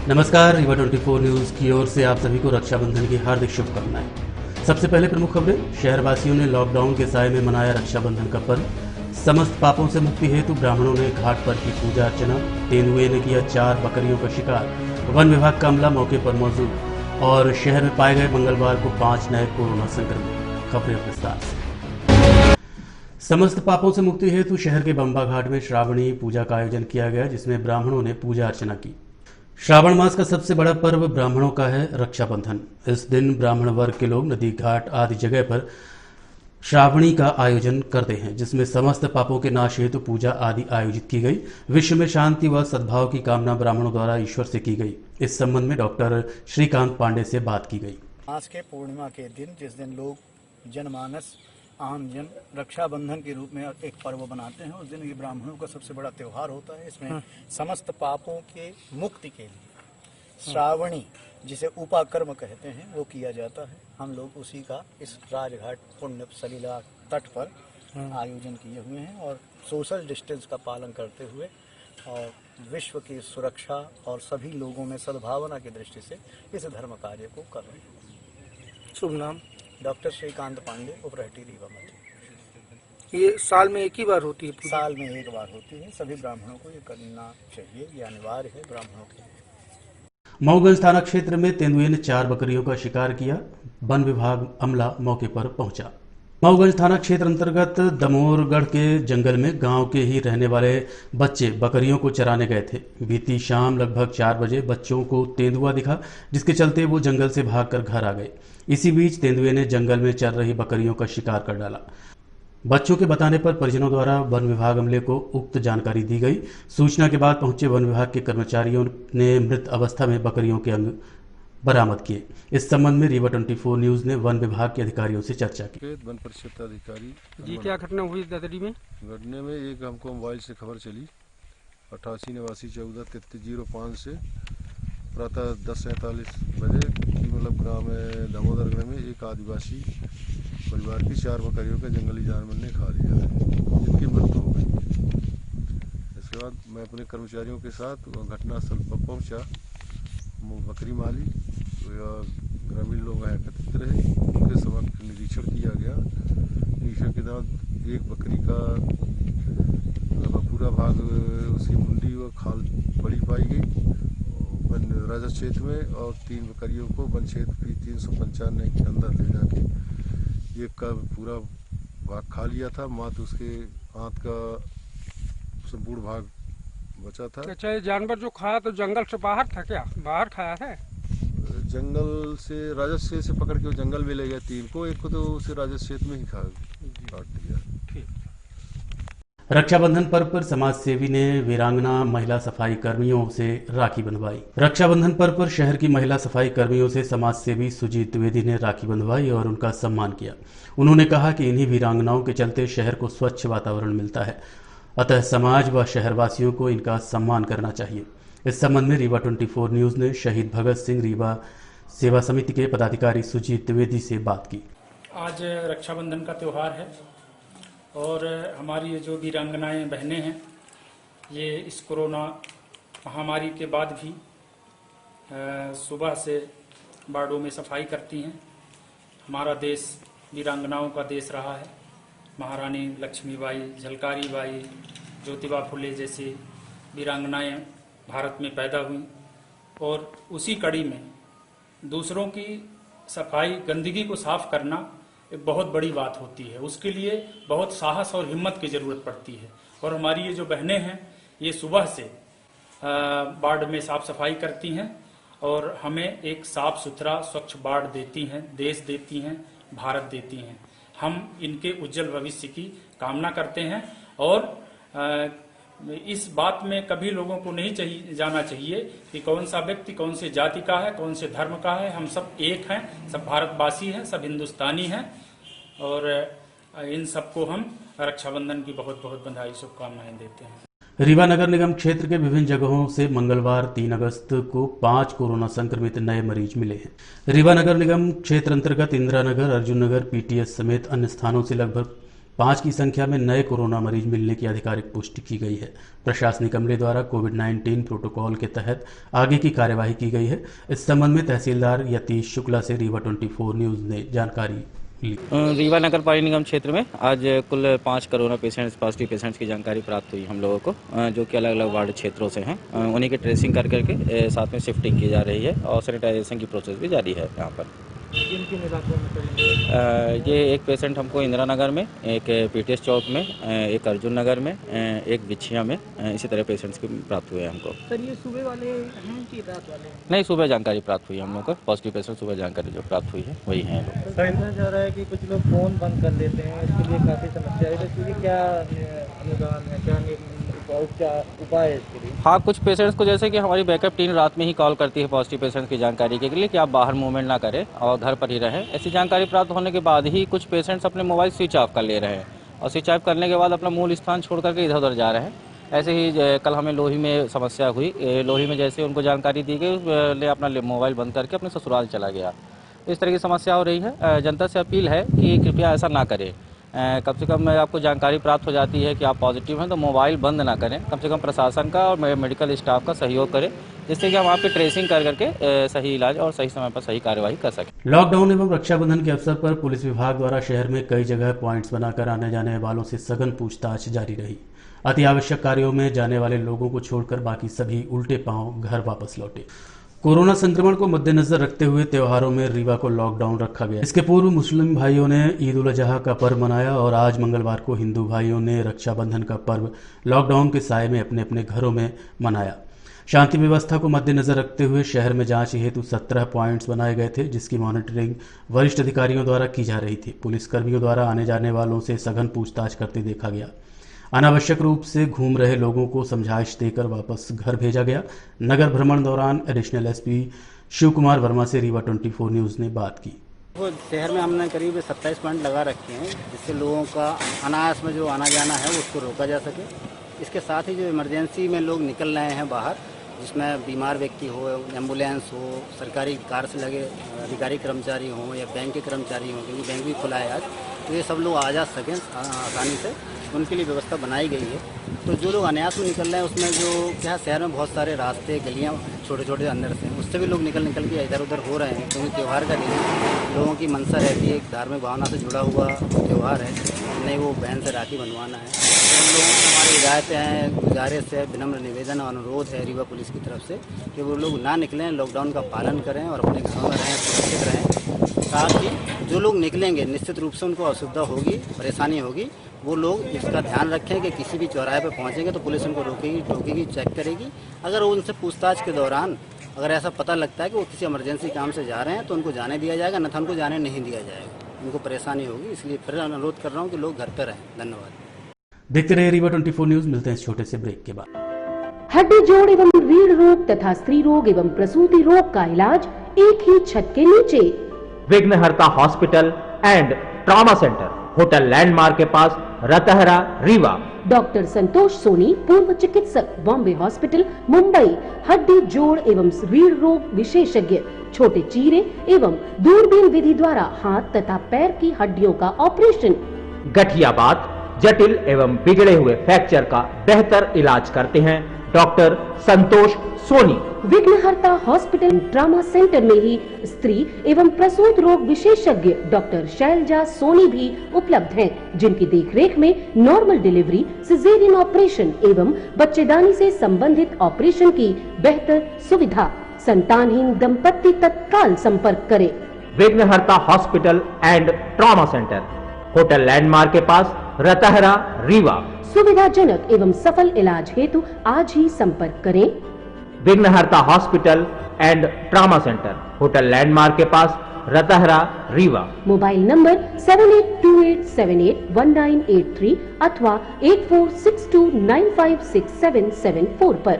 नमस्कार, रीवा 24 न्यूज की ओर से आप सभी को रक्षाबंधन की हार्दिक शुभकामनाएं। सबसे पहले प्रमुख खबरें। शहरवासियों ने लॉकडाउन के साए में मनाया रक्षाबंधन का पर्व। समस्त पापों से मुक्ति हेतु ब्राह्मणों ने घाट पर की पूजा अर्चना। तेंदुए ने किया 4 बकरियों का शिकार। वन विभाग का अमला मौके पर मौजूद। और शहर में पाए गए मंगलवार को 5 नए कोरोना संक्रमित। खबरें विस्तार से। समस्त पापों से मुक्ति हेतु शहर के बंबा घाट में श्रावणी पूजा का आयोजन किया गया, जिसमें ब्राह्मणों ने पूजा अर्चना की। श्रावण मास का सबसे बड़ा पर्व ब्राह्मणों का है रक्षाबंधन। इस दिन ब्राह्मण वर्ग के लोग नदी घाट आदि जगह पर श्रावणी का आयोजन करते हैं, जिसमें समस्त पापों के नाश हेतु पूजा आदि आयोजित की गई। विश्व में शांति व सद्भाव की कामना ब्राह्मणों द्वारा ईश्वर से की गई। इस संबंध में डॉक्टर श्रीकांत पांडे से बात की गई। मास के पूर्णिमा के दिन, जिस दिन लोग जनमानस आम जन रक्षाबंधन के रूप में एक पर्व बनाते हैं, उस दिन ये ब्राह्मणों का सबसे बड़ा त्यौहार होता है। इसमें समस्त पापों के मुक्ति के लिए श्रावणी, जिसे उपाकर्म कहते हैं, वो किया जाता है। हम लोग उसी का इस राजघाट पुण्य सलीला तट पर आयोजन किए हुए हैं और सोशल डिस्टेंस का पालन करते हुए और विश्व की सुरक्षा और सभी लोगों में सद्भावना की दृष्टि से इस धर्म कार्य को कर रहे हैं। शुभ नाम? डॉक्टर श्रीकांत पांडे, उपरहटी रीवा मंत्री। ये साल में एक ही बार होती है? साल में एक बार होती है। सभी ब्राह्मणों को ये करना चाहिए, ये अनिवार्य है ब्राह्मणों के लिए। मऊगंज थाना क्षेत्र में तेंदुए ने 4 बकरियों का शिकार किया। वन विभाग अमला मौके पर पहुंचा। मऊगंज थाना क्षेत्र अंतर्गत दमोरगढ़ के जंगल में गांव के ही रहने वाले बच्चे बकरियों को चराने गए थे। बीती शाम लगभग 4 बजे बच्चों को तेंदुआ दिखा, जिसके चलते वो जंगल से भागकर घर आ गए। इसी बीच तेंदुए ने जंगल में चर रही बकरियों का शिकार कर डाला। बच्चों के बताने पर परिजनों द्वारा वन विभाग अमले को उक्त जानकारी दी गई। सूचना के बाद पहुंचे वन विभाग के कर्मचारियों ने मृत अवस्था में बकरियों के अंग बरामद किए। इस संबंध में रीवा 24 न्यूज ने वन विभाग के अधिकारियों से चर्चा की। वन परिषद अधिकारी जी, क्या घटना हुई ददरी में? घटने में एक हमको मोबाइल से खबर चली 88 89 14 3305 से प्रातः 10:47 बजे कि मतलब ग्राम दामोदर में एक आदिवासी परिवार की 4 बकरियों का जंगली जानवर ने खा लिया है, जिनकी मृत्यु हो गई। इसके बाद मैं अपने कर्मचारियों के साथ घटनास्थल पर पहुंचा। बकरी मालिक या ग्रामीण लोग एकत्रित रहे, उनके समक्ष निरीक्षण किया गया। निरीक्षण के दौरान एक बकरी का पूरा भाग, उसकी मुंडी व खाल बड़ी पाई गई वन राजस्व क्षेत्र में, और 3 बकरियों को वन क्षेत्र की 395 के अंदर ले जाके एक का पूरा भाग खा लिया था। मात्र उसके हाथ का संपूर्ण भाग बचा था। अच्छा, ये जानवर जो खाया तो जंगल से बाहर था क्या? बाहर खाया है? जंगल से राजस्व से पकड़ के वो जंगल में ले गए 3 को, एक को तो उसे राजस्व क्षेत्र में ही काट दिया। रक्षाबंधन पर्व पर समाज सेवी ने वीरांगना महिला सफाई कर्मियों से राखी बंधवाई। रक्षाबंधन पर्व पर शहर की महिला सफाई कर्मियों से समाज सेवी सुजीत द्विवेदी ने राखी बंधवाई और उनका सम्मान किया। उन्होंने कहा कि इन्हीं वीरांगनाओं के चलते शहर को स्वच्छ वातावरण मिलता है, अतः समाज व शहरवासियों को इनका सम्मान करना चाहिए। इस संबंध में रीवा 24 न्यूज ने शहीद भगत सिंह रीवा सेवा समिति के पदाधिकारी सुजीत द्विवेदी से बात की। आज रक्षाबंधन का त्यौहार है और हमारी ये जो वीरांगनाएं बहनें हैं, ये इस कोरोना महामारी के बाद भी सुबह से वार्डों में सफाई करती हैं। हमारा देश वीरांगनाओं का देश रहा है। महारानी लक्ष्मीबाई, झलकारी बाई, ज्योतिबा फुले जैसी वीरांगनाएं भारत में पैदा हुई और उसी कड़ी में दूसरों की सफाई, गंदगी को साफ करना एक बहुत बड़ी बात होती है। उसके लिए बहुत साहस और हिम्मत की ज़रूरत पड़ती है और हमारी ये जो बहनें हैं, ये सुबह से वार्ड में साफ सफाई करती हैं और हमें एक साफ सुथरा स्वच्छ वार्ड देती हैं, देश देती हैं, भारत देती हैं। हम इनके उज्जवल भविष्य की कामना करते हैं और इस बात में कभी लोगों को नहीं जाना चाहिए कि कौन सा व्यक्ति कौन से जाति का है, कौन से धर्म का है। हम सब एक हैं, सब भारतवासी हैं, सब हिंदुस्तानी हैं और इन सबको हम रक्षाबंधन की बहुत बहुत बधाई, शुभकामनाएं देते हैं। रीवा नगर निगम क्षेत्र के विभिन्न जगहों से मंगलवार 3 अगस्त को 5 कोरोना संक्रमित नए मरीज मिले हैं। रीवा नगर निगम क्षेत्र अंतर्गत इंदिरा नगर, अर्जुन नगर, पीटीएस समेत अन्य स्थानों से लगभग 5 की संख्या में नए कोरोना मरीज मिलने की आधिकारिक पुष्टि की गई है। प्रशासनिक अमले द्वारा कोविड-19 प्रोटोकॉल के तहत आगे की कार्यवाही की गई है। इस संबंध में तहसीलदार यतीश शुक्ला से रीवा 24 न्यूज ने जानकारी ली। रीवा नगर पालिका निगम क्षेत्र में आज कुल 5 कोरोना पॉजिटिव पेशेंट्स की जानकारी प्राप्त हुई हम लोगों को, जो कि अलग अलग वार्ड क्षेत्रों से हैं। उन्हीं की ट्रेसिंग करके साथ में शिफ्टिंग की जा रही है और सैनिटाइजेशन की प्रोसेस भी जारी है यहाँ पर। किन इलाकों में करेंगे? ये एक पेशेंट हमको इंदिरा नगर में, एक पीटीएस चौक में, एक अर्जुन नगर में, एक बिछिया में, इसी तरह पेशेंट्स की प्राप्त हुए हैं हमको। सर ये सुबह वाले हैं कि रात वाले? नहीं, सुबह जानकारी प्राप्त हुई है हम लोग को। पॉजिटिव पेशेंट सुबह जानकारी जो प्राप्त हुई है वही हैं लोग। समझा जा रहा है कि कुछ लोग फोन बंद कर लेते हैं, इसके लिए काफ़ी समस्या है। इसके लिए क्या अनुदान है, क्या उपाय है इसके लिए? हाँ, कुछ पेशेंट्स को जैसे कि हमारी बैकअप टीम रात में ही कॉल करती है पॉजिटिव पेशेंट्स की जानकारी के लिए कि आप बाहर मूवमेंट ना करें और घर पर ही रहें। ऐसी जानकारी प्राप्त होने के बाद ही कुछ पेशेंट्स अपने मोबाइल स्विच ऑफ कर ले रहे हैं और स्विच ऑफ करने के बाद अपना मूल स्थान छोड़ करके इधर उधर जा रहे हैं। ऐसे ही कल हमें लोही में समस्या हुई। लोही में जैसे उनको जानकारी दी गई, ले अपना मोबाइल बंद करके अपने ससुराल चला गया। इस तरह की समस्या हो रही है। जनता से अपील है कि कृपया ऐसा ना करें। कम से कम आपको जानकारी प्राप्त हो जाती है कि आप पॉजिटिव हैं तो मोबाइल बंद ना करें। कम से कम प्रशासन का और मेडिकल स्टाफ का सहयोग करें, जिससे कि हम आपकी ट्रेसिंग करके सही इलाज और सही समय पर सही कार्यवाही कर सकें। लॉकडाउन एवं रक्षाबंधन के अवसर पर पुलिस विभाग द्वारा शहर में कई जगह पॉइंट्स बनाकर आने जाने वालों से सघन पूछताछ जारी रही। अति आवश्यक कार्यों में जाने वाले लोगों को छोड़कर बाकी सभी उल्टे पांव घर वापस लौटे। कोरोना संक्रमण को मद्देनजर रखते हुए त्योहारों में रीवा को लॉकडाउन रखा गया। इसके पूर्व मुस्लिम भाइयों ने ईद उल अजहा का पर्व मनाया और आज मंगलवार को हिंदू भाइयों ने रक्षाबंधन का पर्व लॉकडाउन के साए में अपने अपने घरों में मनाया। शांति व्यवस्था को मद्देनजर रखते हुए शहर में जांच हेतु 17 पॉइंट्स बनाए गए थे, जिसकी मॉनिटरिंग वरिष्ठ अधिकारियों द्वारा की जा रही थी। पुलिसकर्मियों द्वारा आने जाने वालों से सघन पूछताछ करते देखा गया। अनावश्यक रूप से घूम रहे लोगों को समझाइश देकर वापस घर भेजा गया। नगर भ्रमण दौरान एडिशनल एसपी शिव कुमार वर्मा से रीवा 24 न्यूज ने बात की। वो शहर में हमने करीब 27 पॉइंट लगा रखे हैं, जिससे लोगों का अनायास में जो आना जाना है वो उसको रोका जा सके। इसके साथ ही जो इमरजेंसी में लोग निकल रहे हैं बाहर, जिसमें बीमार व्यक्ति हो, एम्बुलेंस हो, सरकारी कार से लगे अधिकारी कर्मचारी हों या बैंक के कर्मचारी हों, क्योंकि बैंक भी खुला है आज, तो ये सब लोग आ जा सकें आसानी से, उनके लिए व्यवस्था बनाई गई है। तो जो लोग अनायास में निकल रहे हैं उसमें जो क्या शहर में बहुत सारे रास्ते गलियां छोटे छोटे अंदर से, उससे भी लोग निकल के इधर उधर हो रहे हैं, क्योंकि त्यौहार का दिन है। लोगों की मनसा रहती है, एक धार्मिक भावना से जुड़ा हुआ त्यौहार है, नहीं वो बहन से राखी बनवाना है। तो उन लोगों को हमारी हिदायतें हैं, गुजारिश है, विनम्र निवेदन और अनुरोध है रीवा पुलिस की तरफ से कि वो लोग ना निकलें, लॉकडाउन का पालन करें और अपने घरों में रहें, सुरक्षित रहें। साथ ही जो लोग निकलेंगे निश्चित रूप से उनको असुविधा होगी, परेशानी होगी, वो लोग इसका ध्यान रखें कि किसी भी चौराहे पर पहुंचेंगे तो पुलिस उनको रोकेगी, टोकेगी, चेक करेगी। अगर उनसे पूछताछ के दौरान अगर ऐसा पता लगता है कि वो किसी इमरजेंसी काम से जा रहे हैं तो उनको जाने दिया जाएगा, अन्यथा उनको जाने नहीं दिया जाएगा। उनको परेशानी होगी, इसलिए फिर अनुरोध कर रहा हूँ कि लोग घर पर रहें। धन्यवाद। देखते रहिए रीवा 24 न्यूज। मिलते हैं इस छोटे से ब्रेक के बाद। हड्डी जोड़ एवं रीढ़ रोग तथा स्त्री रोग एवं प्रसूति रोग का इलाज एक ही छत के नीचे। विघ्नहर्ता hospital and trauma centre, hotel landmark के पास, रतहरा, रीवा। डॉक्टर संतोष सोनी, पूर्व चिकित्सक, बॉम्बे हॉस्पिटल, मुंबई। हड्डी जोड़ एवं रीढ़ रोग विशेषज्ञ, छोटे चीरे एवं दूरबीन विधि द्वारा हाथ तथा पैर की हड्डियों का ऑपरेशन। गठियाबात, जटिल एवं बिगड़े हुए फ्रैक्चर का बेहतर इलाज करते हैं डॉक्टर संतोष सोनी। विघ्नहर्ता हॉस्पिटल ट्रॉमा सेंटर में ही स्त्री एवं प्रसूत रोग विशेषज्ञ डॉक्टर शैलजा सोनी भी उपलब्ध हैं, जिनकी देखरेख में नॉर्मल डिलीवरी, सिजेरियन ऑपरेशन एवं बच्चेदानी से संबंधित ऑपरेशन की बेहतर सुविधा। संतानहीन दंपत्ति तत्काल संपर्क करें। विघ्नहर्ता hospital and trauma centre, hotel landmark के पास, रतहरा, रीवा। सुविधाजनक एवं सफल इलाज हेतु आज ही संपर्क करें। विघ्नहर्ता hospital and trauma centre, hotel landmark के पास, रतहरा, रीवा। मोबाइल नंबर 7828781983 अथवा 8462956774 पर।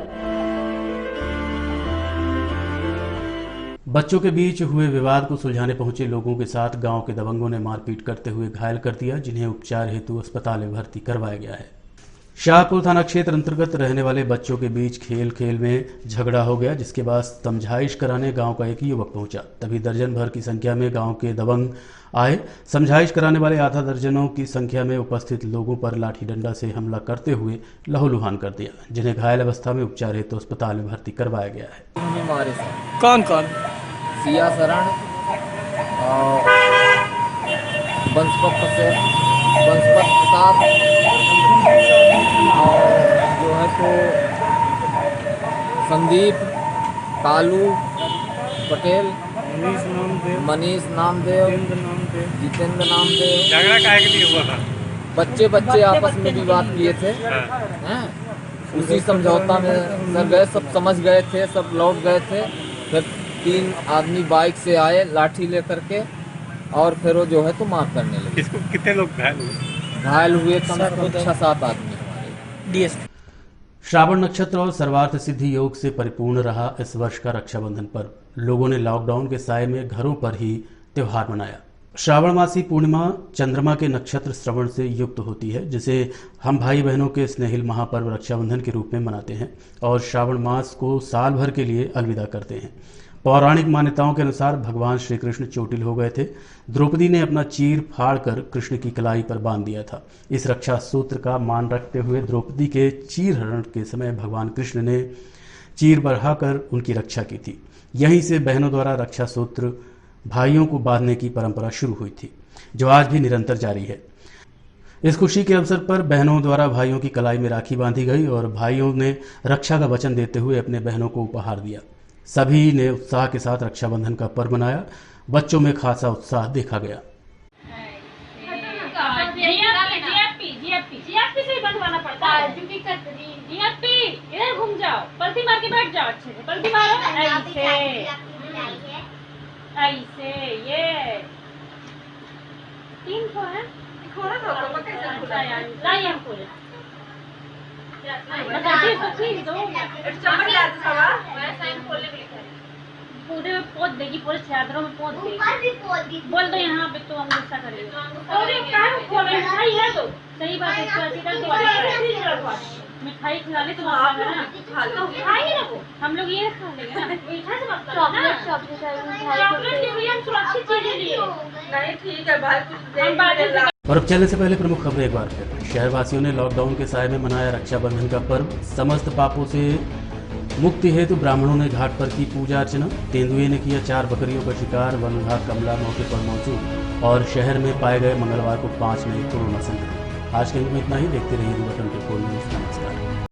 बच्चों के बीच हुए विवाद को सुलझाने पहुंचे लोगों के साथ गांव के दबंगों ने मारपीट करते हुए घायल कर दिया, जिन्हें उपचार हेतु अस्पताल में भर्ती करवाया गया है। शाहपुर थाना क्षेत्र अंतर्गत रहने वाले बच्चों के बीच खेल खेल में झगड़ा हो गया, जिसके बाद समझाइश कराने गांव का एक युवक पहुंचा। तभी दर्जन भर की संख्या में गांव के दबंग आए। समझाइश कराने वाले आधा दर्जनों की संख्या में उपस्थित लोगों पर लाठी डंडा से हमला करते हुए लहूलुहान कर दिया, जिन्हें घायल अवस्था में उपचार हेतु तो अस्पताल में भर्ती करवाया गया है। कौन कौन? सिया शरण और बंसपत प्रसाद और जो है तो संदीप, कालू पटेल, मनीष नामदेव, जितेंद्र नामदेव। झगड़ा काहे के लिए हुआ था? बच्चे आपस में विवाद किए थे। हैं? उसी समझौता में सर गए, सब समझ गए थे, सब लौट गए थे। फिर 3 आदमी बाइक से आए लाठी लेकर के और फिर वो जो है तो मार करने लगे। कितने लोग घायल हुए? घायल हुए कम से कम 6-7 आदमी हमारे। श्रावण नक्षत्र और सर्वार्थ सिद्धि योग से परिपूर्ण रहा इस वर्ष का रक्षाबंधन पर्व। लोगों ने लॉकडाउन के साए में घरों पर ही त्योहार मनाया। श्रावण मासी पूर्णिमा चंद्रमा के नक्षत्र श्रवण से युक्त होती है, जिसे हम भाई बहनों के स्नेहिल महापर्व रक्षाबंधन के रूप में मनाते हैं और श्रावण मास को साल भर के लिए अलविदा करते हैं। पौराणिक मान्यताओं के अनुसार भगवान श्री कृष्ण चोटिल हो गए थे। द्रौपदी ने अपना चीर फाड़ कर कृष्ण की कलाई पर बांध दिया था। इस रक्षा सूत्र का मान रखते हुए द्रौपदी के चीर हरण के समय भगवान कृष्ण ने चीर बढ़ाकर उनकी रक्षा की थी। यहीं से बहनों द्वारा रक्षा सूत्र भाइयों को बांधने की परंपरा शुरू हुई थी, जो आज भी निरंतर जारी है। इस खुशी के अवसर पर बहनों द्वारा भाइयों की कलाई में राखी बांधी गई और भाइयों ने रक्षा का वचन देते हुए अपने बहनों को उपहार दिया। सभी ने उत्साह के साथ रक्षाबंधन का पर्व मनाया। बच्चों में खासा उत्साह देखा गया। बनवाना पड़ता है इधर घूम जाओ, पलटी मार के बैठ जाओ, अच्छे से पलटी मारो, ऐसे ये 300 है। खोलो तो कैसे खुला यार, लाई हम खोले पूरे पोत देगी, पूरे चादरों में पोत देगी। बोल दो यहाँ पे तो हम गुस्सा करेंगे। मिठाई है तो सही बात है, मिठाई खिलाने तो खाएंगे ना, वो हम लोग ये खा लेंगे ना। मीठा से सुरक्षित चीजें लिए नहीं, ठीक है भाई। और अब चलने से पहले प्रमुख खबरें एक बार फिर। शहरवासियों ने लॉकडाउन के साए में मनाया रक्षाबंधन का पर्व। समस्त पापों से मुक्ति हेतु ब्राह्मणों ने घाट पर की पूजा अर्चना। तेंदुए ने किया 4 बकरियों का शिकार। वन विभाग कमला मौके पर मौजूद। और शहर में पाए गए मंगलवार को 5 नए कोरोना संक्रमित। आज के अंक में इतना ही। देखते रहिए रिवर 24 न्यूज़।